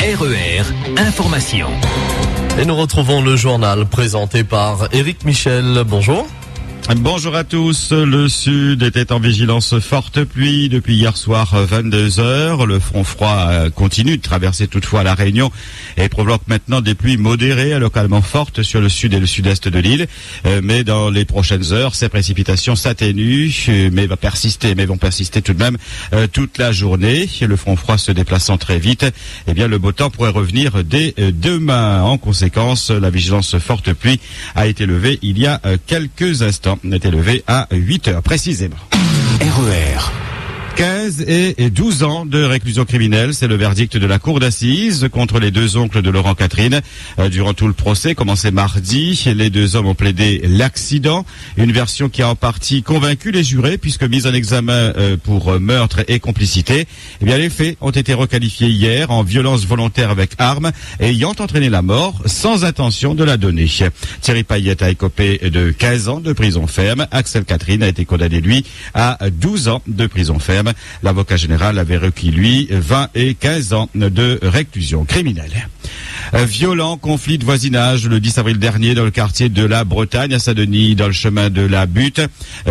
RER Information. Et nous retrouvons le journal présenté par Éric Michel. Bonjour. Bonjour à tous. Le sud était en vigilance forte pluie depuis hier soir 22h. Le front froid continue de traverser toutefois la Réunion et provoque maintenant des pluies modérées, localement fortes sur le sud et le sud-est de l'île. Mais dans les prochaines heures, ces précipitations s'atténuent, mais vont persister tout de même toute la journée. Le front froid se déplaçant très vite, eh bien le beau temps pourrait revenir dès demain. En conséquence, la vigilance forte pluie a été levée il y a quelques instants. Est élevé à 8h précisément. RER. 15 et 12 ans de réclusion criminelle, c'est le verdict de la cour d'assises contre les deux oncles de Laurent Catherine. Durant tout le procès, commencé mardi, les deux hommes ont plaidé l'accident, une version qui a en partie convaincu les jurés puisque mise en examen pour meurtre et complicité. Eh bien, les faits ont été requalifiés hier en violence volontaire avec arme ayant entraîné la mort sans intention de la donner. Thierry Payette a écopé de 15 ans de prison ferme. Axel Catherine a été condamné, lui, à 12 ans de prison ferme. L'avocat général avait requis, lui, 20 et 15 ans de réclusion criminelle. Violent conflit de voisinage le 10 avril dernier dans le quartier de la Bretagne à Saint-Denis, dans le chemin de la Butte.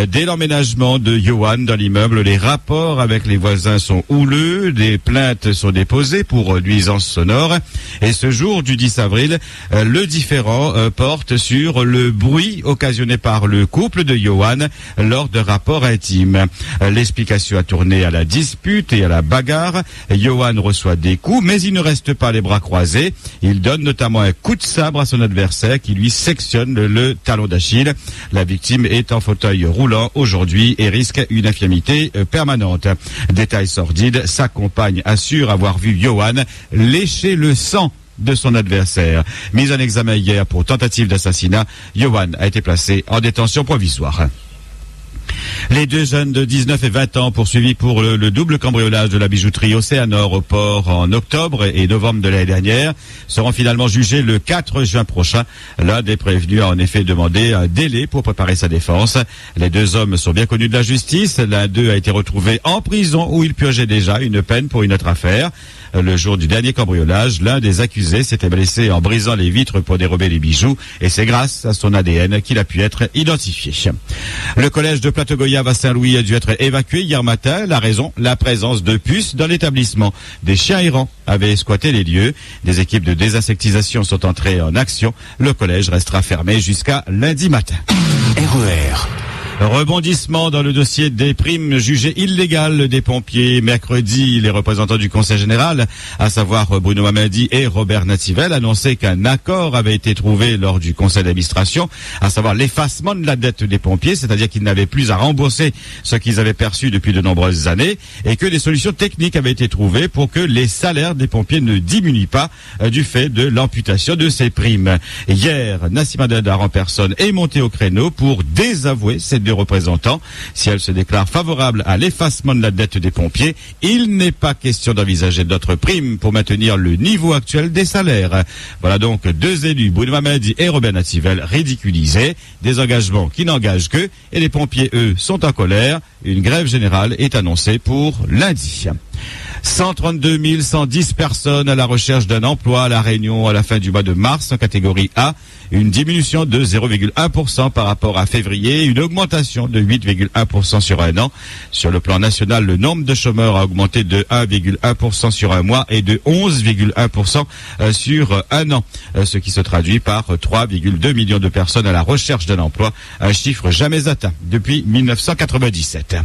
Dès l'emménagement de Johan dans l'immeuble, les rapports avec les voisins sont houleux, des plaintes sont déposées pour nuisances sonores. Et ce jour du 10 avril, le différend porte sur le bruit occasionné par le couple de Johan lors de rapports intimes. L'explication a tourné à la dispute et à la bagarre. Johan reçoit des coups, mais il ne reste pas les bras croisés. Il donne notamment un coup de sabre à son adversaire qui lui sectionne le talon d'Achille. La victime est en fauteuil roulant aujourd'hui et risque une infirmité permanente. Détail sordide, sa compagne assure avoir vu Johan lécher le sang de son adversaire. Mise en examen hier pour tentative d'assassinat, Johan a été placé en détention provisoire. Les deux jeunes de 19 et 20 ans poursuivis pour le double cambriolage de la bijouterie Océanor au port en octobre et novembre de l'année dernière seront finalement jugés le 4 juin prochain. L'un des prévenus a en effet demandé un délai pour préparer sa défense. Les deux hommes sont bien connus de la justice. L'un d'eux a été retrouvé en prison où il purgeait déjà une peine pour une autre affaire. Le jour du dernier cambriolage, l'un des accusés s'était blessé en brisant les vitres pour dérober les bijoux et c'est grâce à son ADN qu'il a pu être identifié. Le collège de Plateau-Goyave à Saint-Louis a dû être évacué hier matin. La raison, la présence de puces dans l'établissement. Des chiens errants avaient squatté les lieux. Des équipes de désinsectisation sont entrées en action. Le collège restera fermé jusqu'à lundi matin. RER. Rebondissement dans le dossier des primes jugées illégales des pompiers. Mercredi, les représentants du Conseil général, à savoir Bruno Mamadi et Robert Nativelle, annonçaient qu'un accord avait été trouvé lors du Conseil d'administration, à savoir l'effacement de la dette des pompiers, c'est-à-dire qu'ils n'avaient plus à rembourser ce qu'ils avaient perçu depuis de nombreuses années, et que des solutions techniques avaient été trouvées pour que les salaires des pompiers ne diminuent pas du fait de l'amputation de ces primes. Hier, Nassima Dindar en personne est montée au créneau pour désavouer cette représentants. Si elle se déclare favorable à l'effacement de la dette des pompiers, il n'est pas question d'envisager d'autres primes pour maintenir le niveau actuel des salaires. Voilà donc deux élus, Bruno Mamadi et Robert Nativelle, ridiculisés, des engagements qui n'engagent qu'eux, et les pompiers, eux, sont en colère. Une grève générale est annoncée pour lundi. 132 110 personnes à la recherche d'un emploi à La Réunion à la fin du mois de mars en catégorie A. Une diminution de 0,1% par rapport à février, une augmentation de 8,1% sur un an. Sur le plan national, le nombre de chômeurs a augmenté de 1,1% sur un mois et de 11,1% sur un an, ce qui se traduit par 3,2 millions de personnes à la recherche d'un emploi, un chiffre jamais atteint depuis 1997.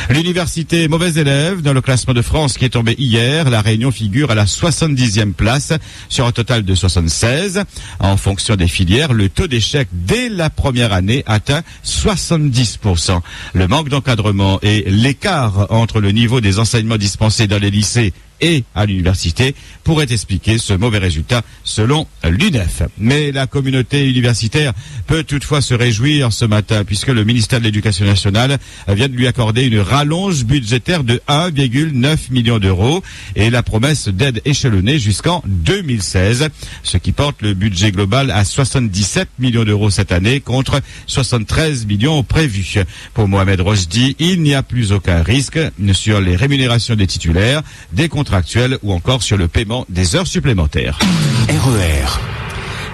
L'université mauvais élève dans le classement de France qui est tombé hier. La Réunion figure à la 70e place sur un total de 76. En fonction des filières, le taux d'échec dès la première année atteint 70%. Le manque d'encadrement et l'écart entre le niveau des enseignements dispensés dans les lycées et à l'université pourrait expliquer ce mauvais résultat selon l'UNEF. Mais la communauté universitaire peut toutefois se réjouir ce matin puisque le ministère de l'Éducation nationale vient de lui accorder une rallonge budgétaire de 1,9 million d'euros et la promesse d'aide échelonnée jusqu'en 2016, ce qui porte le budget global à 77 millions d'euros cette année contre 73 millions prévus. Pour Mohamed Rojdi, il n'y a plus aucun risque sur les rémunérations des titulaires, des contrats contractuels ou encore sur le paiement des heures supplémentaires. RER.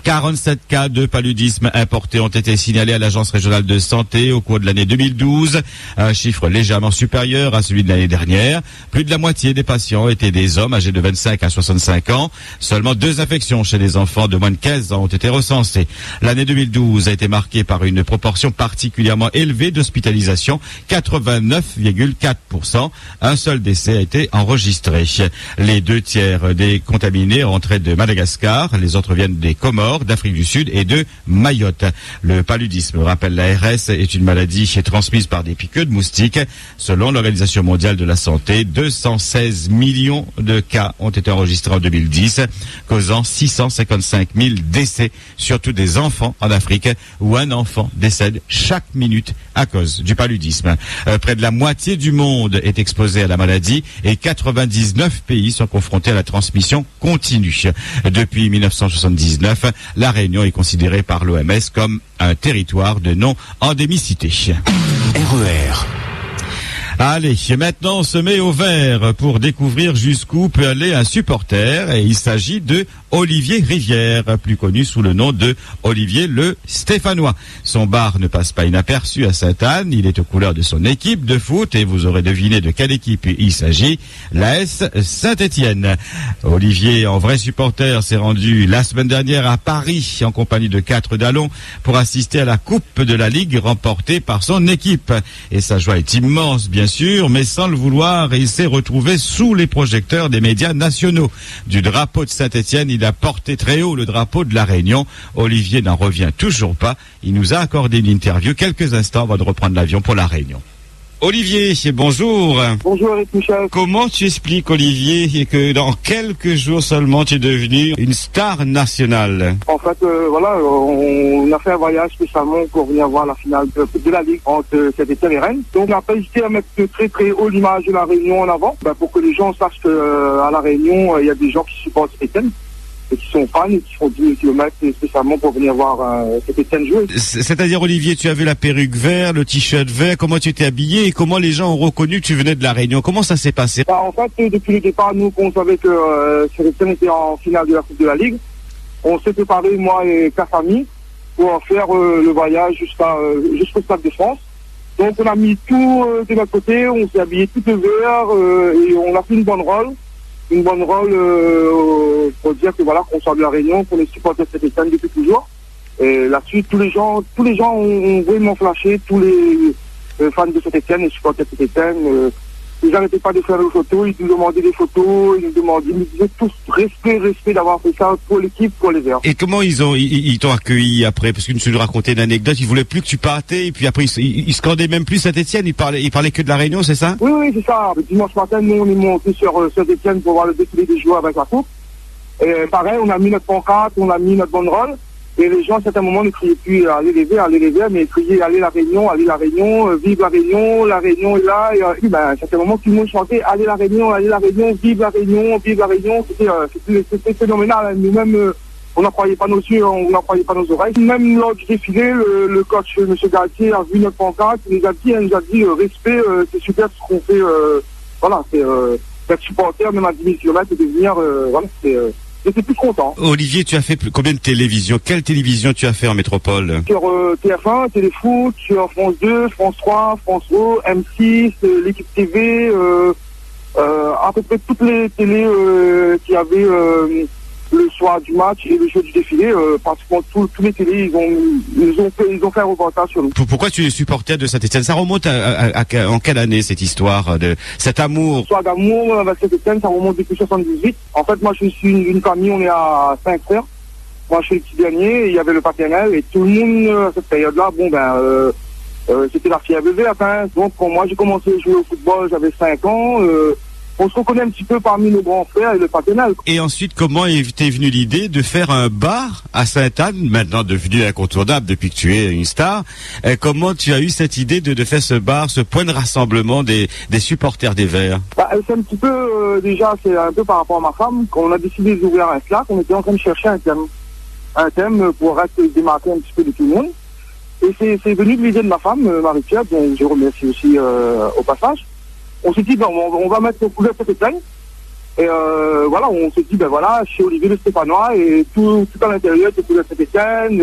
47 cas de paludisme importé ont été signalés à l'Agence régionale de santé au cours de l'année 2012, un chiffre légèrement supérieur à celui de l'année dernière. Plus de la moitié des patients étaient des hommes âgés de 25 à 65 ans. Seulement 2 infections chez les enfants de moins de 15 ans ont été recensées. L'année 2012 a été marquée par une proportion particulièrement élevée d'hospitalisation, 89,4%. Un seul décès a été enregistré. Les 2 tiers des contaminés rentraient de Madagascar, les autres viennent des Comores, d'Afrique du Sud et de Mayotte. Le paludisme, rappelle l'ARS, est une maladie transmise par des piqûres de moustiques. Selon l'Organisation mondiale de la santé, 216 millions de cas ont été enregistrés en 2010, causant 655 000 décès, surtout des enfants en Afrique, où un enfant décède chaque minute à cause du paludisme. Près de la moitié du monde est exposé à la maladie et 99 pays sont confrontés à la transmission continue. Depuis 1979, la Réunion est considérée par l'OMS comme un territoire de non-endémicité. RER. Allez, maintenant on se met au vert pour découvrir jusqu'où peut aller un supporter, et il s'agit de Olivier Rivière, plus connu sous le nom de Olivier le Stéphanois. Son bar ne passe pas inaperçu à Sainte-Anne, il est aux couleurs de son équipe de foot et vous aurez deviné de quelle équipe il s'agit, l'AS Saint-Étienne. Olivier, en vrai supporter, s'est rendu la semaine dernière à Paris en compagnie de 4 Dallons pour assister à la Coupe de la Ligue remportée par son équipe. Et sa joie est immense, bien sûr, mais sans le vouloir, il s'est retrouvé sous les projecteurs des médias nationaux. Du drapeau de Saint-Étienne, il a porté très haut le drapeau de la Réunion. Olivier n'en revient toujours pas. Il nous a accordé une interview quelques instants avant de reprendre l'avion pour la Réunion. Olivier, bonjour. Bonjour Eric Michel. Comment tu expliques, Olivier, que dans quelques jours seulement, tu es devenu une star nationale? En fait, on a fait un voyage spécialement pour venir voir la finale de la Ligue entre Saint-Étienne et Rennes. Donc, on n'a pas hésité à mettre très très haut l'image de la Réunion en avant, pour que les gens sachent qu'à la Réunion, il y a des gens qui supportent Saint-Étienne, et qui sont fans et qui font 10 km spécialement pour venir voir Saint-Étienne jouer. C'est-à-dire, Olivier, tu avais la perruque verte, le t-shirt vert, comment tu étais habillé et comment les gens ont reconnu que tu venais de la Réunion? Comment ça s'est passé? En fait, depuis le départ, nous, on savait que Saint-Étienne était en finale de la Coupe de la Ligue. On s'est préparé, moi et 4 amis, pour faire le voyage jusqu'au Stade de France. Donc, on a mis tout de notre côté, on s'est habillé tout de vert et on a fait une bonne rôle. Pour dire que voilà, qu'on sort de la Réunion, qu'on est supporter de Saint-Étienne depuis toujours. Et là-dessus, tous les gens ont vraiment flashé, tous les fans de Saint-Étienne, les supporters de Saint-Étienne, ils n'arrêtaient pas de faire des photos, ils nous demandaient des photos, ils nous disaient tous respect d'avoir fait ça pour l'équipe, pour les Verts. Et comment ils t'ont accueilli après? Parce que tu nous racontais une anecdote, ils voulaient plus que tu partais, et puis après ils scandaient même plus Saint-Étienne, ils parlaient que de la Réunion, c'est ça? Oui, c'est ça. Le dimanche matin, nous on est monté sur Saint-Étienne pour voir le défilé des joueurs avec la coupe. Et pareil, on a mis notre pancarte, on a mis notre banderole. Et les gens, à certains moments, ne criaient plus allez les Verts, mais ils criaient allez la Réunion, vive la Réunion est là. Et à certains moments, tout le monde chantait allez la Réunion, vive la Réunion. C'était phénoménal. Nous-mêmes, on n'en croyait pas nos yeux, on n'en croyait pas nos oreilles. Même lors du défilé, le coach, M. Galtier, a vu notre pancarte, il nous a dit respect, c'est super ce qu'on fait. C'est d'être supporter, même à 10 000 km, et de venir, j'étais plus content. Olivier, tu as fait combien de télévisions? Quelle télévision tu as fait en métropole? Sur TF1, Téléfoot, sur France 2, France 3, France O, M6, l'équipe TV, à peu près toutes les télés qui avaient le soir du match et le jour du défilé, pratiquement tous les télés, ils ont fait un reportage sur nous. Pourquoi tu es supporter de Saint-Étienne? Ça remonte en quelle année cette histoire de cet amour? L'histoire d'amour avec Saint-Étienne, ça remonte depuis 78. En fait, moi je suis une famille, on est à 5 frères. Moi je suis le petit dernier, il y avait le paternel et tout le monde à cette période-là, c'était la fièvre verte. Donc quand moi j'ai commencé à jouer au football, j'avais 5 ans. On se reconnaît un petit peu parmi nos grands frères et le paternel. Et ensuite, comment t'es venue l'idée de faire un bar à Sainte-Anne, maintenant devenu incontournable depuis que tu es une star? Comment tu as eu cette idée de faire ce bar, ce point de rassemblement des supporters des Verts? C'est un petit peu, c'est un peu par rapport à ma femme. Quand on a décidé d'ouvrir un Slack, on était en train de chercher un thème pour se démarquer un petit peu de tout le monde. Et c'est venu de l'idée de ma femme, Marie-Pierre, dont je remercie aussi au passage. On s'est dit, on va mettre au couvert Saint-Étienne Et voilà, on se dit, ben voilà, chez Olivier le Stéphanois, et tout à l'intérieur, c'est tout de Saint-Étienne,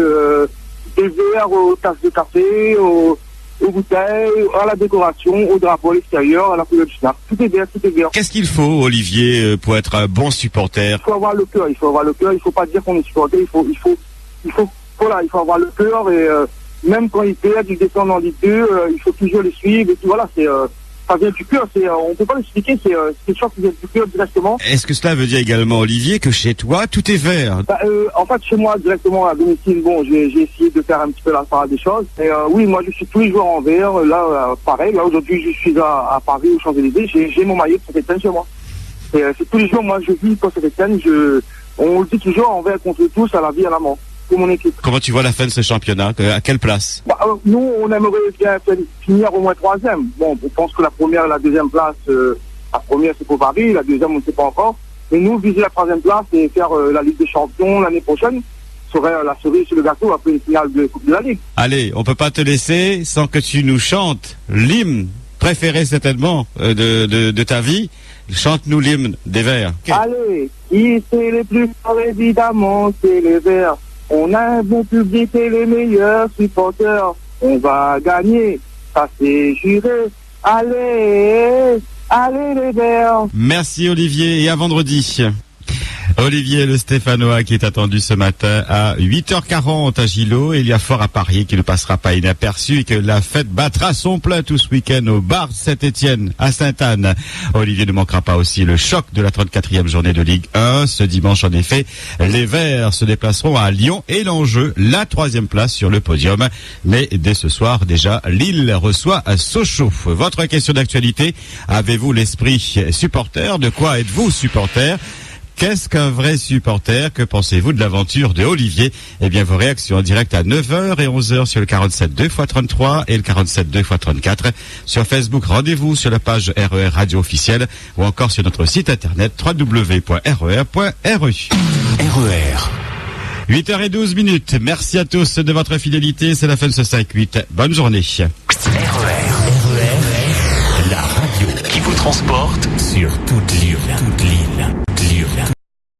des verres aux tasses de café, aux bouteilles, à la décoration, au drapeau à l'extérieur, à la couleur du snap. Tout est vert, tout est vert. Qu'est-ce qu'il faut, Olivier, pour être un bon supporter? Il faut avoir le cœur, il faut pas dire qu'on est supporter, il faut avoir le cœur, et même quand ils perdent, ils descendent en Ligue 2, il faut toujours les suivre, et tout, voilà, ça vient du cœur, on peut pas l'expliquer, c'est quelque chose qui vient du cœur directement. Est-ce que cela veut dire également, Olivier, que chez toi, tout est vert? En fait, chez moi, directement à domicile, bon, j'ai essayé de faire un petit peu la part des choses. Et oui, moi, je suis tous les jours en vert. Là, pareil, là, aujourd'hui, je suis à Paris, aux Champs-Élysées. J'ai mon maillot de Saint-Étienne chez moi. Et c'est tous les jours, moi, je vis pour Saint-Étienne. On le dit toujours, en vert contre tous, à la vie, à la mort. Pour mon équipe. Comment tu vois la fin de ce championnat? À quelle place? Nous, on aimerait bien finir au moins 3e. Bon, je pense que la première et la deuxième place, la première c'est pour Paris, la deuxième on ne sait pas encore. Mais nous, viser la 3e place et faire la Ligue des Champions l'année prochaine serait la cerise sur le gâteau après une finale de Coupe de la Ligue. Allez, on peut pas te laisser sans que tu nous chantes l'hymne préféré certainement de ta vie. Chante-nous l'hymne des Verts. Okay. Allez, qui c'est les plus forts? Évidemment, c'est les Verts. On a un bon public et les meilleurs supporters. On va gagner, ça c'est juré. Allez les Verts. Merci Olivier et à vendredi. Olivier le Stéphanois qui est attendu ce matin à 8h40 à Gillot. Il y a fort à parier qu'il ne passera pas inaperçu et que la fête battra son plein tout ce week-end au bar Saint-Étienne à Sainte-Anne. Olivier ne manquera pas aussi le choc de la 34e journée de Ligue 1. Ce dimanche, en effet, les Verts se déplaceront à Lyon et l'enjeu, la 3e place sur le podium. Mais dès ce soir, déjà, Lille reçoit à Sochaux. Votre question d'actualité, avez-vous l'esprit supporter? De quoi êtes-vous supporter? Qu'est-ce qu'un vrai supporter? Que pensez-vous de l'aventure de Olivier? Eh bien, vos réactions en direct à 9h et 11h sur le 47 2x33 et le 47 2x34. Sur Facebook, rendez-vous sur la page RER Radio officielle ou encore sur notre site internet www.rer.ru. RER. 8h12. Merci à tous de votre fidélité. C'est la fin de ce 5-8. Bonne journée. RER. La radio qui vous transporte sur toute l'île.